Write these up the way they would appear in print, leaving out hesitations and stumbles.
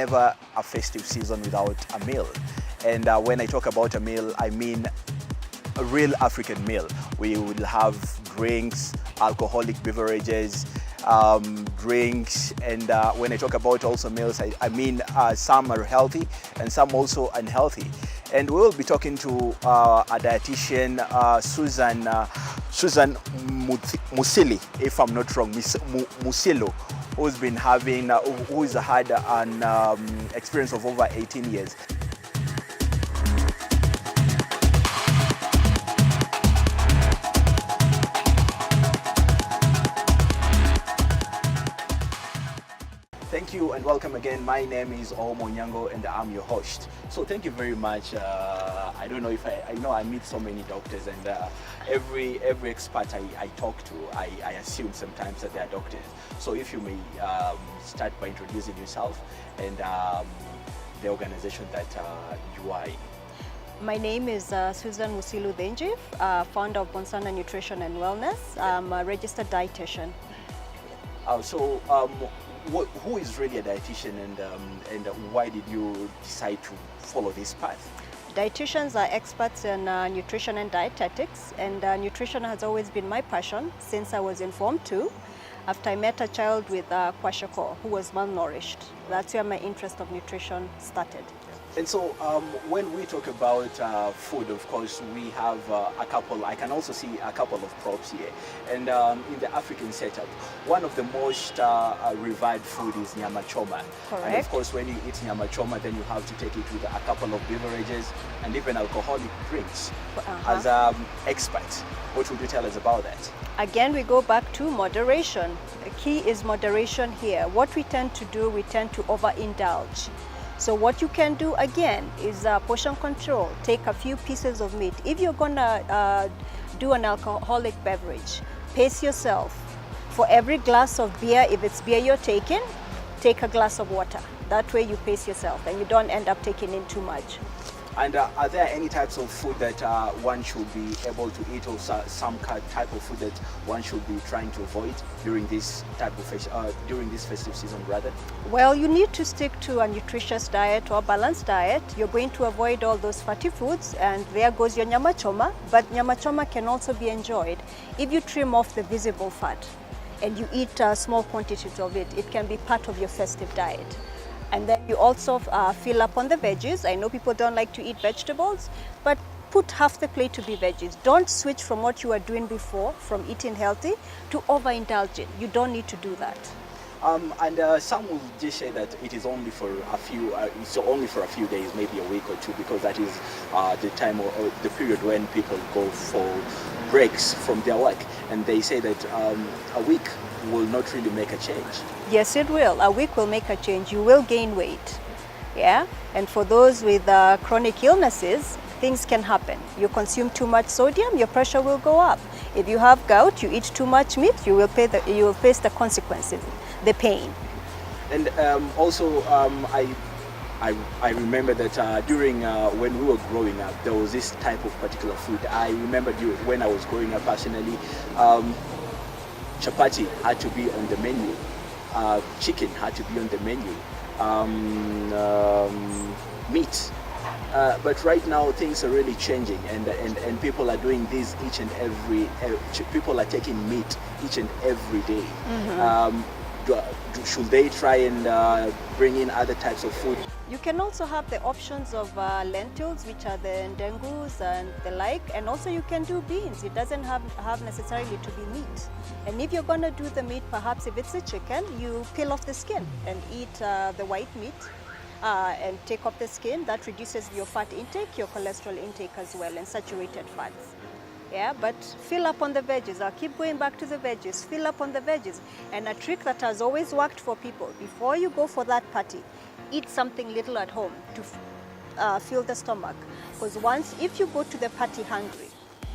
never a festive season without a meal. And when I talk about a meal, I mean a real African meal. We will have drinks, alcoholic beverages, drinks, and when I talk about also meals, I mean some are healthy and some also unhealthy. And we will be talking to a dietitian, Susan Musili, if I'm not wrong, Musilo, who's been having, who's had an experience of over 18 years. Thank you and welcome again. My name is Omo Nyango and I'm your host. So thank you very much. I don't know if I know I meet so many doctors, and every expert I talk to, I assume sometimes that they are doctors. So if you may start by introducing yourself and the organization that you are in. My name is Susan Musilu Denjiv, founder of Bonsana Nutrition and Wellness. I'm a registered dietitian. Who is really a dietitian, and why did you decide to follow this path? Dietitians are experts in nutrition and dietetics, and nutrition has always been my passion since I was in Form 2, after I met a child with kwashiorkor who was malnourished. That's where my interest of nutrition started. And so when we talk about food, of course, we have a couple, I can also see a couple of props here. And in the African setup, one of the most revered food is nyama choma. Correct. And of course, when you eat nyama choma, then you have to take it with a couple of beverages and even alcoholic drinks. As an expert, what would you tell us about that? Again, we go back to moderation. The key is moderation here. What we tend to do, we tend to overindulge. So what you can do again is portion control. Take a few pieces of meat. If you're gonna do an alcoholic beverage, pace yourself. For every glass of beer, if it's beer you're taking, take a glass of water. That way you pace yourself and you don't end up taking in too much. And are there any types of food that one should be able to eat, or some type of food that one should be trying to avoid during this type of during this festive season, rather? Well, you need to stick to a nutritious diet or balanced diet. You're going to avoid all those fatty foods, and there goes your nyama choma. But nyama choma can also be enjoyed if you trim off the visible fat and you eat small quantities of it. It can be part of your festive diet. And then you also fill up on the veggies. I know people don't like to eat vegetables, but put half the plate to be veggies. Don't switch from what you were doing before, from eating healthy, to overindulging. You don't need to do that. And some will just say that it is only for a few, it's only for a few days, maybe a week or two, because that is the time or the period when people go for breaks from their work, and they say that a week will not really make a change. Yes, it will. A week will make a change. You will gain weight. Yeah, and for those with chronic illnesses, things can happen. You consume too much sodium, your pressure will go up. If you have gout, you eat too much meat, you will face the consequences, the pain. And also, I remember that during when we were growing up, there was this type of particular food. I remember when I was growing up personally, chapati had to be on the menu, chicken had to be on the menu, meat. But right now things are really changing, and people are doing this each and every, people are taking meat each and every day. Mm-hmm. Should they try and bring in other types of food? You can also have the options of lentils, which are the ndengus and the like, and also you can do beans. It doesn't have necessarily to be meat. And if you're going to do the meat, perhaps if it's a chicken, you peel off the skin and eat the white meat and take off the skin. That reduces your fat intake, your cholesterol intake as well, and saturated fats. Yeah, but fill up on the veggies. I'll keep going back to the veggies. Fill up on the veggies. And a trick that has always worked for people, before you go for that party, eat something little at home to fill the stomach. Because if you go to the party hungry,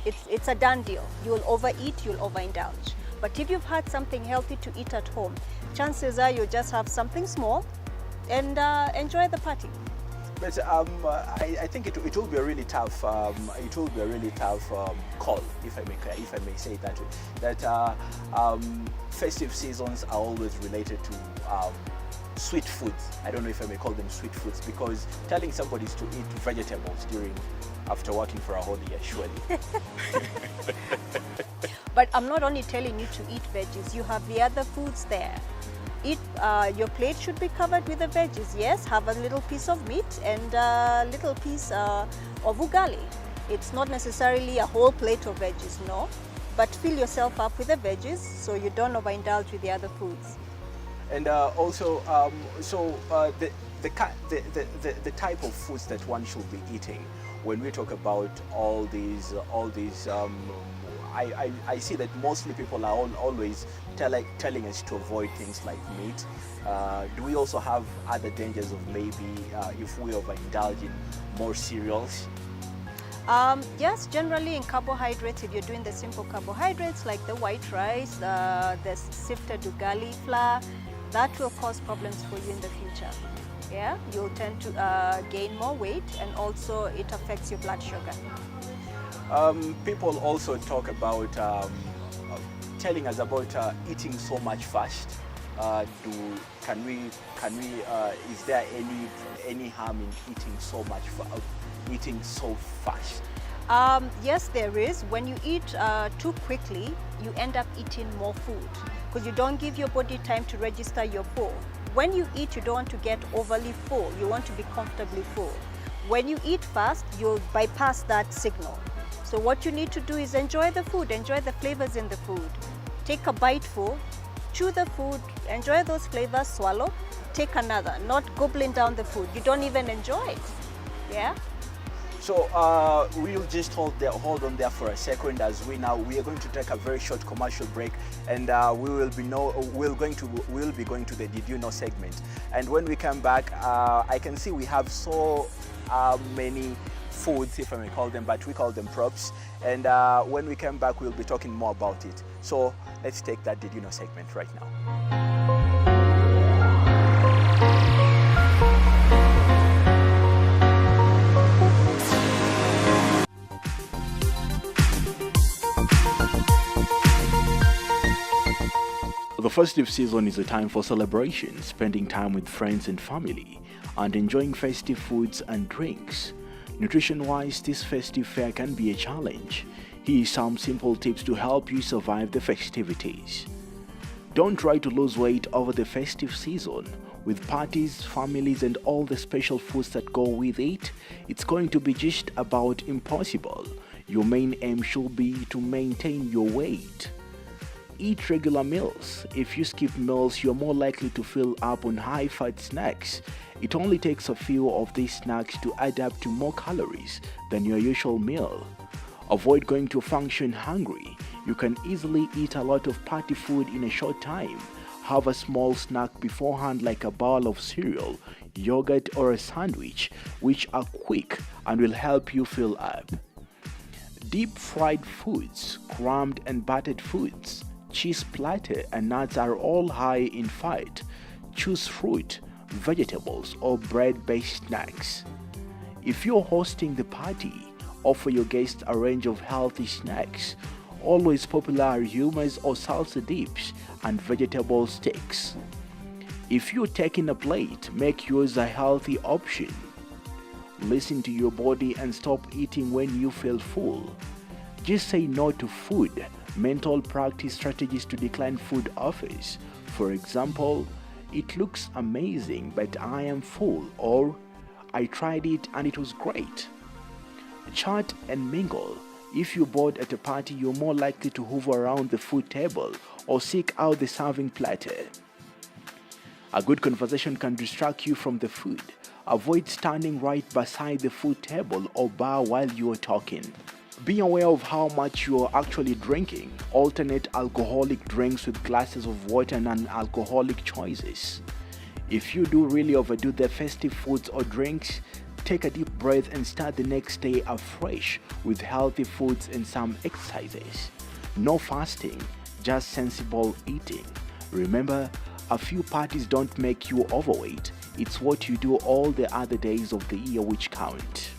it's a done deal. You'll overeat, you'll overindulge. But if you've had something healthy to eat at home, chances are you'll just have something small and enjoy the party. But I think it will be a really tough call, if I may say it that way. That festive seasons are always related to sweet foods. I don't know if I may call them sweet foods, because telling somebody to eat vegetables after working for a whole year, surely. But I'm not only telling you to eat veggies, you have the other foods there. Your plate should be covered with the veggies. Yes, have a little piece of meat and a little piece of ugali. It's not necessarily a whole plate of veggies, no, but fill yourself up with the veggies so you don't overindulge with the other foods. And also, the type of foods that one should be eating when we talk about all these I see that mostly people are always telling us to avoid things like meat. Do we also have other dangers of maybe if we overindulge in more cereals? Yes, generally in carbohydrates, if you're doing the simple carbohydrates like the white rice, the sifted ugali flour, that will cause problems for you in the future. Yeah, you'll tend to gain more weight, and also it affects your blood sugar. People also talk about telling us about eating so much fast. Is there any harm in eating so fast? Yes, there is. When you eat too quickly, you end up eating more food because you don't give your body time to register you're full. When you eat, you don't want to get overly full. You want to be comfortably full. When you eat fast, you'll bypass that signal. So what you need to do is enjoy the food, enjoy the flavors in the food. Take a bite full, chew the food, enjoy those flavors, swallow, take another, not gobbling down the food. You don't even enjoy it. Yeah? So we'll just hold on there for a second, as we are going to take a very short commercial break, and we'll be going to the Did You Know segment. And when we come back, I can see we have so many foods, if I may call them, but we call them props. And when we come back, we'll be talking more about it. So let's take that Did You Know segment right now. The festive season is a time for celebration, spending time with friends and family, and enjoying festive foods and drinks. Nutrition-wise, this festive fare can be a challenge. Here are some simple tips to help you survive the festivities. Don't try to lose weight over the festive season. With parties, families, and all the special foods that go with it, it's going to be just about impossible. Your main aim should be to maintain your weight. Eat regular meals. If you skip meals, you're more likely to fill up on high-fat snacks. It only takes a few of these snacks to add up to more calories than your usual meal. Avoid going to function hungry. You can easily eat a lot of party food in a short time. Have a small snack beforehand, like a bowl of cereal, yogurt, or a sandwich, which are quick and will help you fill up. Deep fried foods, crumbed and buttered foods, cheese platter, and nuts are all high in fat. Choose fruit, vegetables, or bread-based snacks. If you're hosting the party, offer your guests a range of healthy snacks. Always popular hummus or salsa dips and vegetable sticks. If you're taking a plate, make yours a healthy option. Listen to your body and stop eating when you feel full. Just say no to food. Mental practice strategies to decline food offers. For example, it looks amazing, but I am full, or I tried it and it was great. Chat and mingle. If you're bored at a party, you're more likely to hover around the food table or seek out the serving platter. A good conversation can distract you from the food. Avoid standing right beside the food table or bar while you are talking. Be aware of how much you are actually drinking. Alternate alcoholic drinks with glasses of water and non-alcoholic choices. If you do really overdo the festive foods or drinks, take a deep breath and start the next day afresh with healthy foods and some exercises. No fasting, just sensible eating. Remember, a few parties don't make you overweight. It's what you do all the other days of the year which count.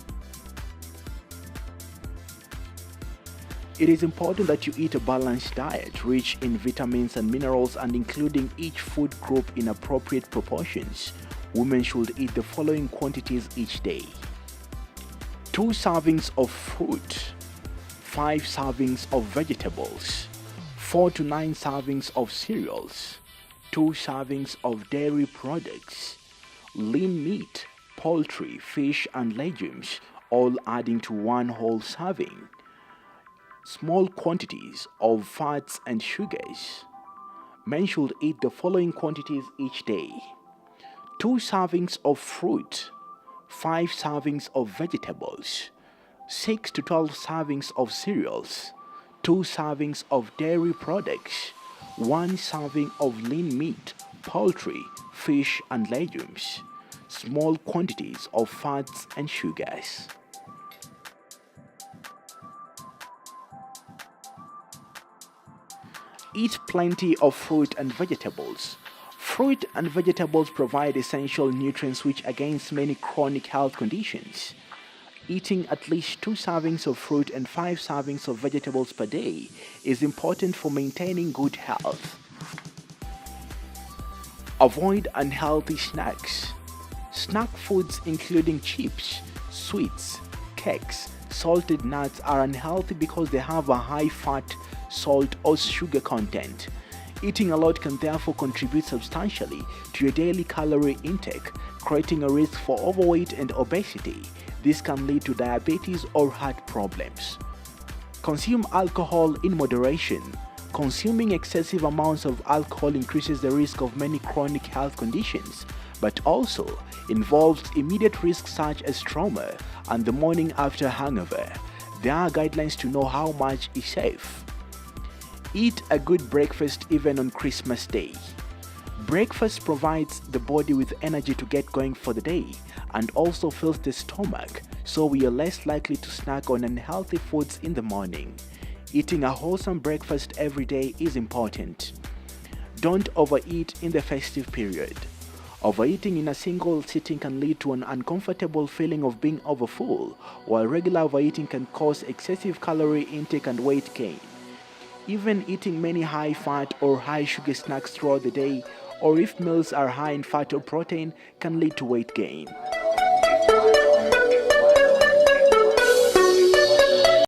It is important that you eat a balanced diet, rich in vitamins and minerals and including each food group in appropriate proportions. Women should eat the following quantities each day: 2 servings of fruit, 5 servings of vegetables, 4 to 9 servings of cereals, 2 servings of dairy products, lean meat, poultry, fish and legumes, all adding to 1 whole serving. Small quantities of fats and sugars. Men should eat the following quantities each day: 2 servings of fruit, 5 servings of vegetables, 6 to 12 servings of cereals, 2 servings of dairy products, 1 serving of lean meat, poultry, fish and legumes, small quantities of fats and sugars. Eat plenty of fruit and vegetables. Fruit and vegetables provide essential nutrients which against many chronic health conditions. Eating at least 2 servings of fruit and 5 servings of vegetables per day is important for maintaining good health. Avoid unhealthy snacks. Snack foods including chips, sweets, cakes, salted nuts are unhealthy because they have a high fat, salt or sugar content. Eating a lot can therefore contribute substantially to your daily calorie intake, creating a risk for overweight and obesity. This can lead to diabetes or heart problems. Consume alcohol in moderation. Consuming excessive amounts of alcohol increases the risk of many chronic health conditions, but also involves immediate risks such as trauma and the morning after hangover. There are guidelines to know how much is safe. Eat a good breakfast even on Christmas Day. Breakfast provides the body with energy to get going for the day and also fills the stomach, so we are less likely to snack on unhealthy foods in the morning. Eating a wholesome breakfast every day is important. Don't overeat in the festive period. Overeating in a single sitting can lead to an uncomfortable feeling of being overfull, while regular overeating can cause excessive calorie intake and weight gain. Even eating many high-fat or high-sugar snacks throughout the day, or if meals are high in fat or protein, can lead to weight gain.